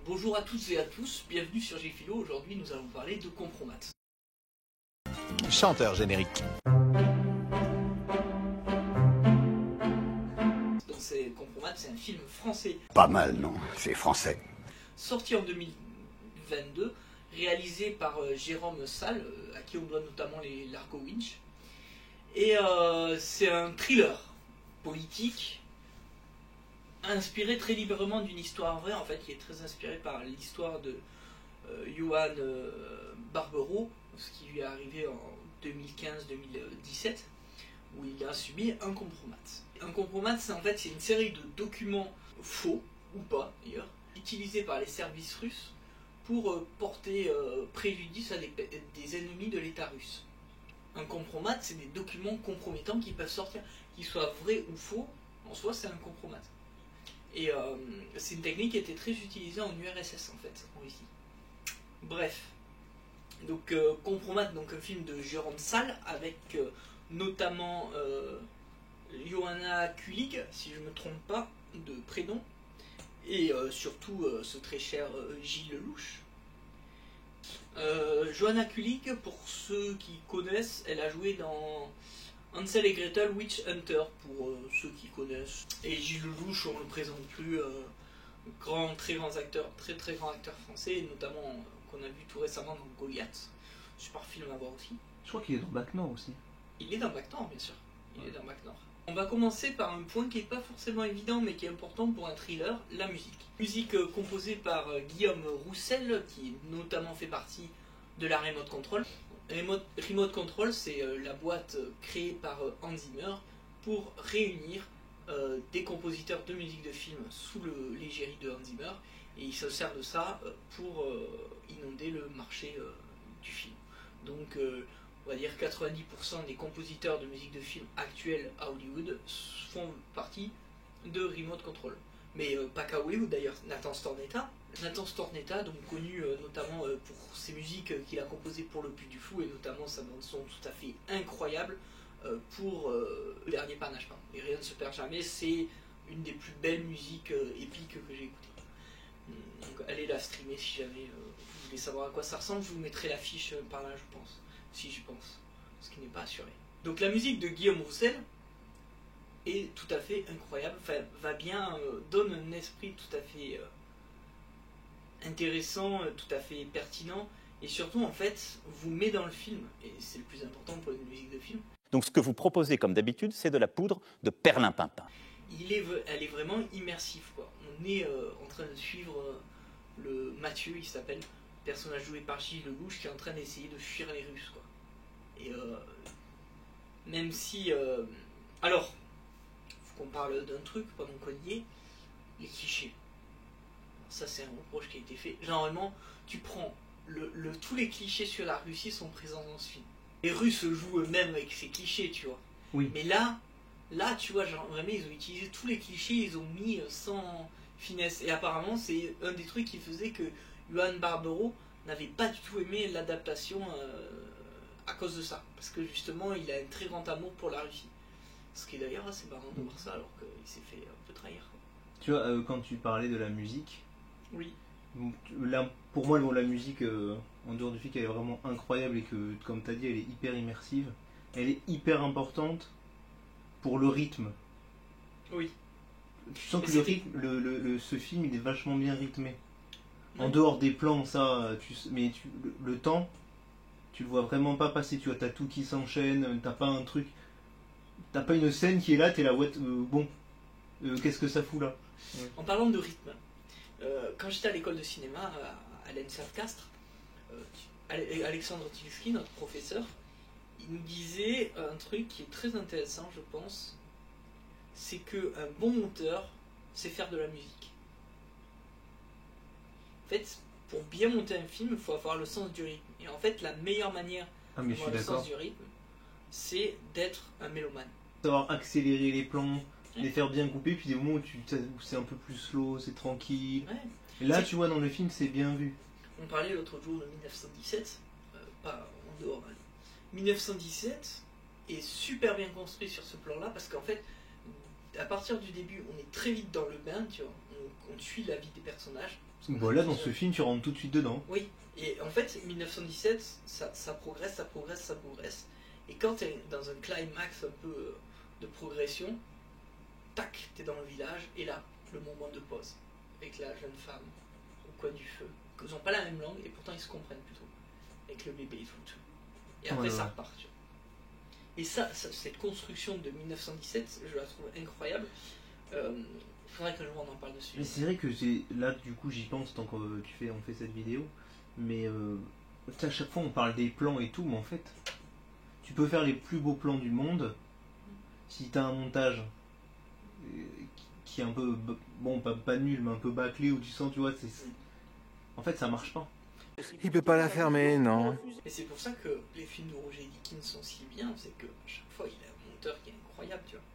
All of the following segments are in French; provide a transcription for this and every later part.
Bonjour à toutes et à tous, bienvenue sur Gphilo. Aujourd'hui nous allons parler de Compromat. Chanteur générique. Donc c'est Compromat, c'est un film français. Pas mal, non? C'est français. Sorti en 2022, réalisé par Jérôme Salle, à qui on doit notamment les Largo Winch. Et c'est un thriller politique, inspiré très librement d'une histoire vraie, en fait, qui est très inspiré par l'histoire de Johan Barbero, ce qui lui est arrivé en 2015-2017, où il a subi un compromat. Un compromat, c'est en fait une série de documents faux, ou pas d'ailleurs, utilisés par les services russes pour porter préjudice à des ennemis de l'État russe. Un compromat, c'est des documents compromettants qui peuvent sortir, qu'ils soient vrais ou faux, en soi c'est un compromat. Et c'est une technique qui était très utilisée en URSS en fait, en Russie. Bref, donc Compromat, donc un film de Jérôme Salle avec notamment Johanna Kulig, si je ne me trompe pas de prénom, et surtout ce très cher Gilles Lelouch. Johanna Kulig, pour ceux qui connaissent, elle a joué dans Hansel et Gretel Witch Hunter, pour ceux qui connaissent. Et Gilles Lelouch, on ne le présente plus, très grand acteur français, et notamment qu'on a vu tout récemment dans Goliath, super film à voir aussi. Je crois qu'il est dans Bac Nord aussi. Il est dans Bac Nord, bien sûr. Il est dans Bac Nord. On va commencer par un point qui n'est pas forcément évident, mais qui est important pour un thriller, la musique. Musique composée par Guillaume Roussel, qui notamment fait partie de la Remote Control. Remote Control, c'est la boîte créée par Hans Zimmer pour réunir des compositeurs de musique de film sous l'égérie de Hans Zimmer, et il se sert de ça pour inonder le marché du film. Donc on va dire 90% des compositeurs de musique de film actuels à Hollywood font partie de Remote Control. Mais pas qu'à Hollywood d'ailleurs. Nathan Stornetta, donc connu notamment pour ses musiques qu'il a composées pour Le Puy du Fou, et notamment sa bande-son tout à fait incroyable pour Le Dernier Panache. Et Rien ne se perd jamais, c'est une des plus belles musiques épiques que j'ai écoutées. Donc allez la streamer si jamais vous voulez savoir à quoi ça ressemble. Je vous mettrai l'affiche par là, je pense, si j'y pense, ce qui n'est pas assuré. Donc la musique de Guillaume Roussel est tout à fait incroyable, enfin, va bien, donne un esprit tout à fait intéressant, tout à fait pertinent, et surtout en fait vous met dans le film, et c'est le plus important pour une musique de film. Donc ce que vous proposez comme d'habitude, c'est de la poudre de perlimpinpin. Elle est vraiment immersive, quoi. On est en train de suivre le Mathieu, il s'appelle, personnage joué par Gilles Lelouch, qui est en train d'essayer de fuir les Russes, quoi. Et même si alors faut qu'on parle d'un truc pendant qu'on y est, les clichés. Ça c'est un reproche qui a été fait. Généralement tu prends tous les clichés sur la Russie sont présents dans ce film. Les Russes jouent eux-mêmes avec ces clichés, tu vois. Oui. Mais là tu vois, genre vraiment ils ont utilisé tous les clichés, ils ont mis sans finesse. Et apparemment c'est un des trucs qui faisait que Johan Barbero n'avait pas du tout aimé l'adaptation à cause de ça. Parce que justement il a un très grand amour pour la Russie. Ce qui est d'ailleurs assez marrant de voir ça alors qu'il s'est fait un peu trahir. Tu vois, quand tu parlais de la musique, Oui. là, pour moi, la musique, en dehors du fait qu'elle est vraiment incroyable et que, comme tu as dit, elle est hyper immersive, elle est hyper importante pour le rythme. Oui. Tu sens que le rythme, ce film, il est vachement bien rythmé. En dehors des plans, ça, mais le temps, tu le vois vraiment pas passer. Tu vois, t'as tout qui s'enchaîne, t'as pas un truc, t'as pas une scène qui est là, t'es là, ouais, bon, qu'est-ce que ça fout là? Ouais. En parlant de rythme, quand j'étais à l'école de cinéma à l'ENSAF-Castres, Alexandre Tilski, notre professeur, il nous disait un truc qui est très intéressant, je pense, c'est qu'un bon monteur sait faire de la musique. En fait, pour bien monter un film, il faut avoir le sens du rythme. Et en fait, la meilleure manière d'avoir le sens du rythme, c'est d'être un mélomane. Savoir accélérer les plans, les faire bien couper, puis des moments où c'est un peu plus slow, c'est tranquille. Ouais. Et là, tu vois, dans le film, c'est bien vu. On parlait l'autre jour de 1917, pas en dehors. 1917 est super bien construit sur ce plan-là, parce qu'en fait, à partir du début, on est très vite dans le bain, tu vois. on suit la vie des personnages. Voilà, dans ce film, tu rentres tout de suite dedans. Oui, et en fait, 1917, ça progresse. Et quand tu es dans un climax un peu de progression, tac, tu es dans le village, et là, le moment de pause, avec la jeune femme au coin du feu. Ils n'ont pas la même langue, et pourtant ils se comprennent plutôt. Avec le bébé et tout. Et après, ça repart, tu vois. Et cette construction de 1917, je la trouve incroyable. Faudrait qu'un jour on en parle dessus. Mais c'est vrai que là, du coup, j'y pense tant qu'on on fait cette vidéo. Mais à chaque fois, on parle des plans et tout, mais en fait, tu peux faire les plus beaux plans du monde si t'as un montage qui est un peu, bon, pas nul, mais un peu bâclé, où tu sens, tu vois, en fait, ça marche pas. Il peut pas la fermer, non. Et c'est pour ça que les films de Roger Deakins sont si bien, c'est que à chaque fois, il a un monteur qui est incroyable, tu vois.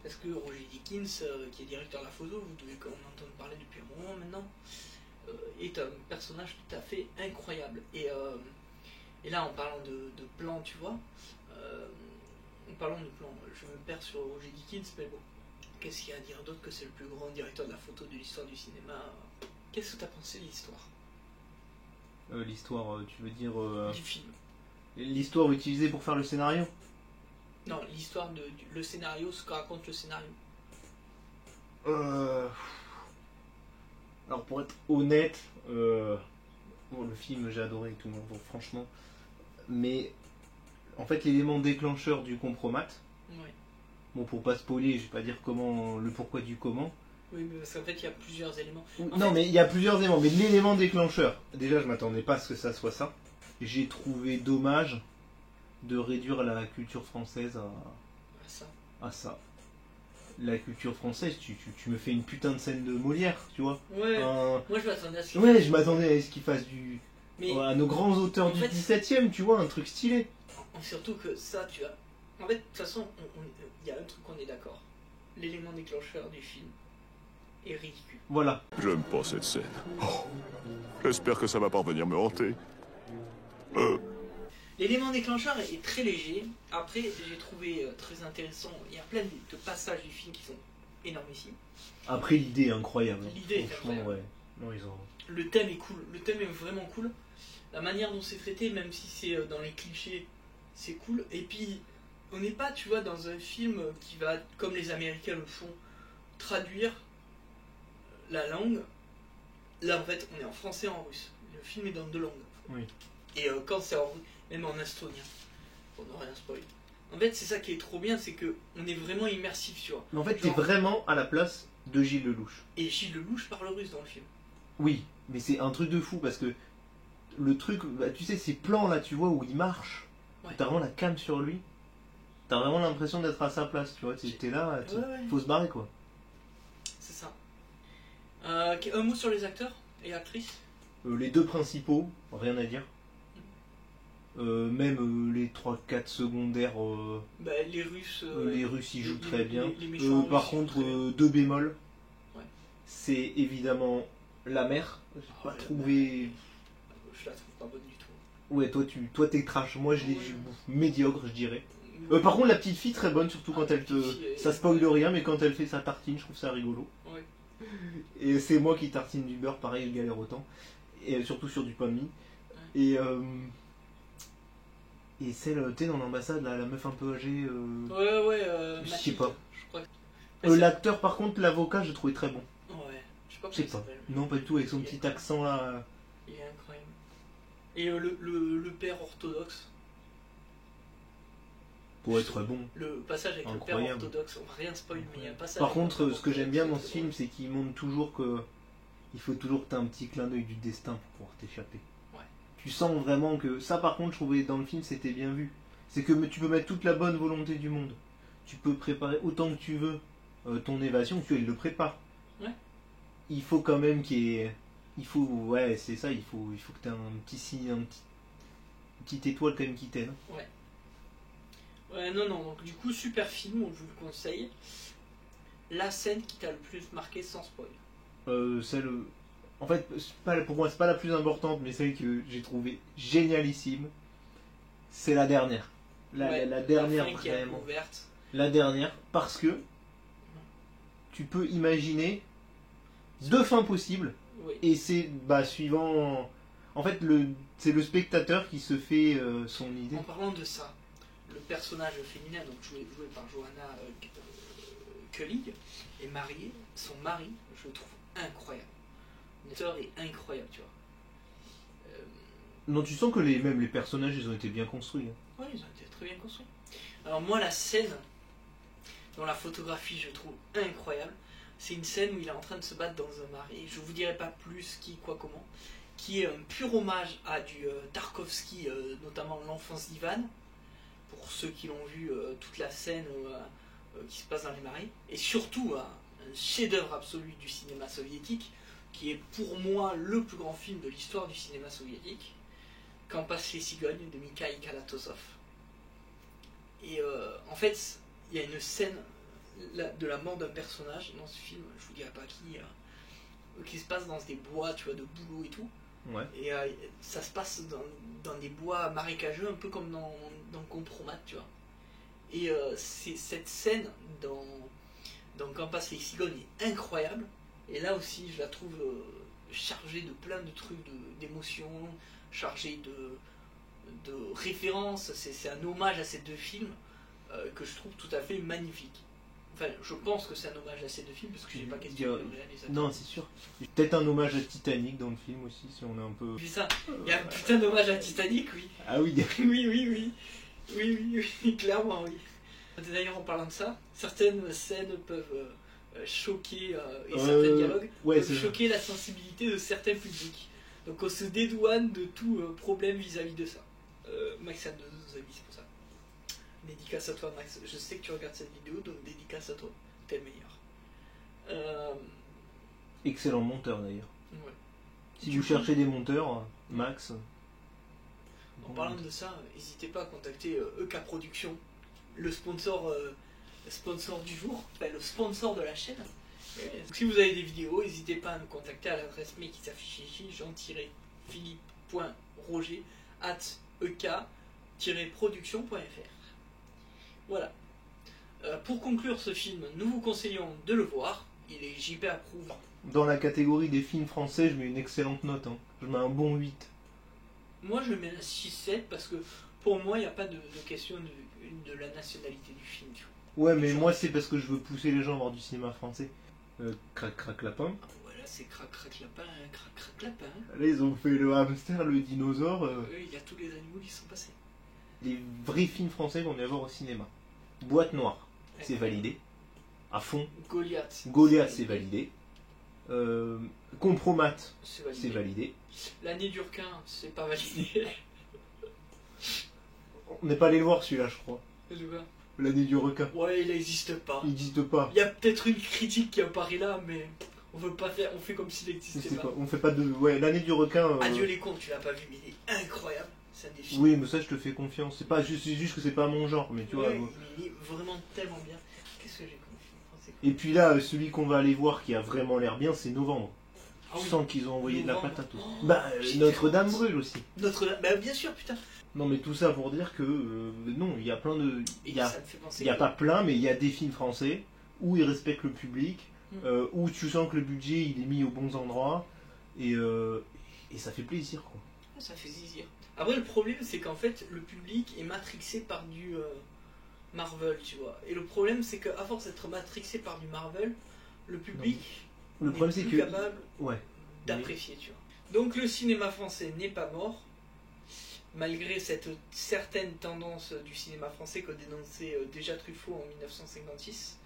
Parce que Roger Deakins, qui est directeur de la photo, vous devez en entendre parler depuis un moment maintenant, est un personnage tout à fait incroyable. Et là, en parlant de plans, tu vois, en parlant de plans, je me perds sur Roger Deakins, mais bon, qu'est-ce qu'il y a à dire d'autre que c'est le plus grand directeur de la photo de l'histoire du cinéma. Qu'est-ce que tu as pensé de l'histoire L'histoire, tu veux dire... du film? L'histoire utilisée pour faire le scénario? Non, l'histoire le scénario, ce que raconte le scénario. Alors pour être honnête, le film j'ai adoré et tout, bon, franchement. Mais en fait l'élément déclencheur du compromat, Ouais. bon pour pas spoiler, je vais pas dire le pourquoi du comment. Oui, mais parce qu'en fait il y a plusieurs éléments. Mais il y a plusieurs éléments, mais l'élément déclencheur, déjà je m'attendais pas à ce que ça soit ça. J'ai trouvé dommage de réduire la culture française à ça. La culture française, tu me fais une putain de scène de Molière, tu vois. Ouais, moi je m'attendais à ce Ouais, je m'attendais à ce qu'il fasse à nos grands auteurs du fait, 17ème, tu vois, un truc stylé. Surtout que ça, tu vois. En fait, de toute façon, il y a un truc qu'on est d'accord. L'élément déclencheur du film est ridicule. Voilà. J'aime pas cette scène. Oh, j'espère que ça va pas revenir me hanter. L'élément déclencheur est très léger. Après, j'ai trouvé très intéressant. Il y a plein de passages du film qui sont énormissimes. Après, l'idée est incroyable. L'idée est franchement, incroyable. Ouais. Non, ils ont... Le thème est cool. Le thème est vraiment cool. La manière dont c'est traité, même si c'est dans les clichés, c'est cool. Et puis, on n'est pas, tu vois, dans un film qui va, comme les Américains le font, traduire la langue. Là, en fait, on est en français et en russe. Le film est dans deux langues. Oui. Et quand c'est même en estonien, pour ne rien spoil. En fait, c'est ça qui est trop bien, c'est que on est vraiment immersif, tu vois. Mais en fait, t'es vraiment à la place de Gilles Lelouch. Et Gilles Lelouch parle russe dans le film. Oui, mais c'est un truc de fou parce que le truc, bah, tu sais, ces plans là, tu vois, où il marche, Ouais. t'as vraiment la cam sur lui, t'as vraiment l'impression d'être à sa place, tu vois. T'es là, faut se barrer quoi. C'est ça. Un mot sur les acteurs et actrices. Les deux principaux, rien à dire. Même les 3-4 secondaires, Les Russes. les Russes y jouent très bien. les méchants Par Russes, contre, très bien. deux bémols. Ouais. C'est évidemment la mère. J'ai pas Ouais, trouvé. Je la trouve pas bonne du tout. Ouais, toi t'es trash. Moi je l'ai médiocre, je dirais. Par contre, la petite fille très bonne, surtout quand elle te. Ça spoil rien, mais quand elle fait sa tartine, je trouve ça rigolo. Ouais. Et c'est moi qui tartine du beurre, pareil, je galère autant. Et surtout sur du pain de mie. Et celle, tu sais, dans l'ambassade, là, la meuf un peu âgée. Je sais pas. Je crois que... L'acteur, par contre, l'avocat, je l'ai trouvé très bon. Ouais, je sais pas Je sais comment il pas. s'appelle. Non, pas du tout, avec son petit accent là. Il est incroyable. Et le père orthodoxe. Pour être bon. Le passage avec Incroyable. le père orthodoxe, on va rien spoil, mais il y a un passage. Par avec le contre, père ce que j'aime bien dans orthodoxe, ce film, c'est qu'il montre toujours que. Il faut toujours que tu aies un petit clin d'œil du destin pour pouvoir t'échapper. Ouais. Tu sens vraiment que. Ça, par contre, je trouvais dans le film, c'était bien vu. C'est que tu peux mettre toute la bonne volonté du monde. Tu peux préparer autant que tu veux ton évasion, tu le prépares. Ouais. Il faut quand même qu'il y ait. Il faut. Ouais, c'est ça, il faut que tu aies un petit signe, une petite étoile quand même qui t'aide. Ouais, non, donc du coup, super film, je vous le conseille. La scène qui t'a le plus marqué sans spoil. Celle. En fait, pour moi, c'est pas la plus importante, mais celle que j'ai trouvée génialissime. C'est la dernière. La dernière, fin qui est vraiment. ouverte. La dernière, parce que tu peux imaginer deux fins possibles, Oui. et c'est suivant. En fait, c'est le spectateur qui se fait son idée. En parlant de ça, le personnage féminin, donc joué par Joanna Kulig, est mariée. Son mari, je le trouve incroyable. L'acteur est incroyable, tu vois. Non, tu sens que même les personnages, ils ont été bien construits. Oui, ils ont été très bien construits. Alors moi, la scène, dans la photographie, je trouve incroyable. C'est une scène où il est en train de se battre dans un marais. Je vous dirai pas plus qui, quoi, comment. Qui est un pur hommage à du Tarkovsky, notamment L'enfance d'Ivan. Pour ceux qui l'ont vu, toute la scène qui se passe dans les marais. Et surtout, un chef-d'œuvre absolu du cinéma soviétique, qui est pour moi le plus grand film de l'histoire du cinéma soviétique. Quand passent les cigognes de Mikhail Kalatozov. Et en fait, il y a une scène de la mort d'un personnage dans ce film, je vous dirai pas qui se passe dans des bois, tu vois, de bouleaux et tout. Ouais. Et ça se passe dans des bois marécageux, un peu comme dans Compromat, tu vois. Et cette scène dans Quand passent les cigognes est incroyable. Et là aussi, je la trouve chargée de plein de trucs, d'émotions, chargée de références. C'est un hommage à ces deux films que je trouve tout à fait magnifique. Enfin, je pense que c'est un hommage à ces deux films parce que je n'ai pas questionné le réalisateur. Non, c'est sûr. Peut-être un hommage à Titanic dans le film aussi, si on est un peu. C'est ça. Il y a un putain d'hommage à Titanic, oui. Ah oui. Oui, clairement, oui. D'ailleurs, en parlant de ça, certaines scènes peuvent choquer, et certains dialogues peuvent choquer la sensibilité de certains publics. Donc on se dédouane de tout problème vis-à-vis de ça. Max a de nos amis, c'est pour ça. Dédicace à toi, Max. Je sais que tu regardes cette vidéo, donc dédicace à toi. T'es le meilleur. Excellent monteur d'ailleurs. Ouais. Si vous cherchez des monteurs, Max. En parlant de ça, n'hésitez pas à contacter EK Productions, le sponsor du jour, enfin le sponsor de la chaîne. Si vous avez des vidéos, n'hésitez pas à nous contacter à l'adresse mail qui s'affiche ici, jean-philippe.roger@ek-production.fr. Voilà. Pour conclure ce film, nous vous conseillons de le voir. Il est JP approuvé. Dans la catégorie des films français, je mets une excellente note. Je mets un bon 8. Moi, je mets un 6-7 parce que pour moi, il n'y a pas de question de la nationalité du film. Tu vois. Ouais, mais moi, c'est parce que je veux pousser les gens à voir du cinéma français. Crac, crac, lapin. Ah, voilà, c'est crac, crac, lapin, crac, crac, lapin. Là, ils ont fait le hamster, le dinosaure. Il y a tous les animaux qui sont passés. Les vrais films français qu'on va voir au cinéma. Boîte noire, c'est validé. À fond. Goliath, c'est validé. Compromat, c'est c'est validé. L'année du requin, c'est pas validé. On n'est pas allé le voir celui-là, je crois. C'est tout cas. L'année du requin. Ouais, il n'existe pas. Il n'existe pas. Il y a peut-être une critique qui apparaît là, mais on veut pas faire. On fait comme s'il n'existait pas. On fait pas de. Ouais, l'année du requin. Adieu les cons, tu l'as pas vu, mais il est incroyable. C'est un des films. Oui, mais ça, je te fais confiance. C'est juste que c'est pas mon genre, mais tu vois. Il est vraiment tellement bien. Qu'est-ce que j'ai comme film français? Et puis là, celui qu'on va aller voir qui a vraiment l'air bien, c'est Novembre. Ah oui. Sans qu'ils ont envoyé de la Novembre. patate. Oh, Notre-Dame brûle aussi. Notre-Dame, bah bien sûr, putain. Non, mais tout ça pour dire que non, il y a plein de. Ça me fait penser. Il n'y a pas plein, mais il y a des films français où ils respectent le public, où tu sens que le budget il est mis aux bons endroits, et ça fait plaisir, quoi. Ça fait zizir. Après, le problème, c'est qu'en fait, le public est matrixé par du Marvel, tu vois. Et le problème, c'est qu'à force d'être matrixé par du Marvel, le public Le problème, c'est que. capable Ouais. d'apprécier, tu vois. Donc, le cinéma français n'est pas mort, malgré cette certaine tendance du cinéma français que dénonçait déjà Truffaut en 1956,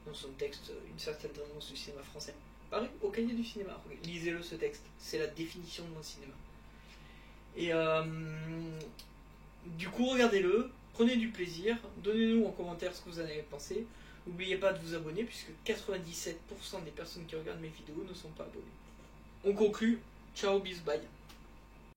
dans son texte Une certaine tendance du cinéma français. Pareil, au cahier du cinéma. Lisez-le, ce texte. C'est la définition de mon cinéma. Et du coup, regardez-le, prenez du plaisir, donnez-nous en commentaire ce que vous en avez pensé. N'oubliez pas de vous abonner, puisque 97% des personnes qui regardent mes vidéos ne sont pas abonnées. On conclut. Ciao, bis, bye.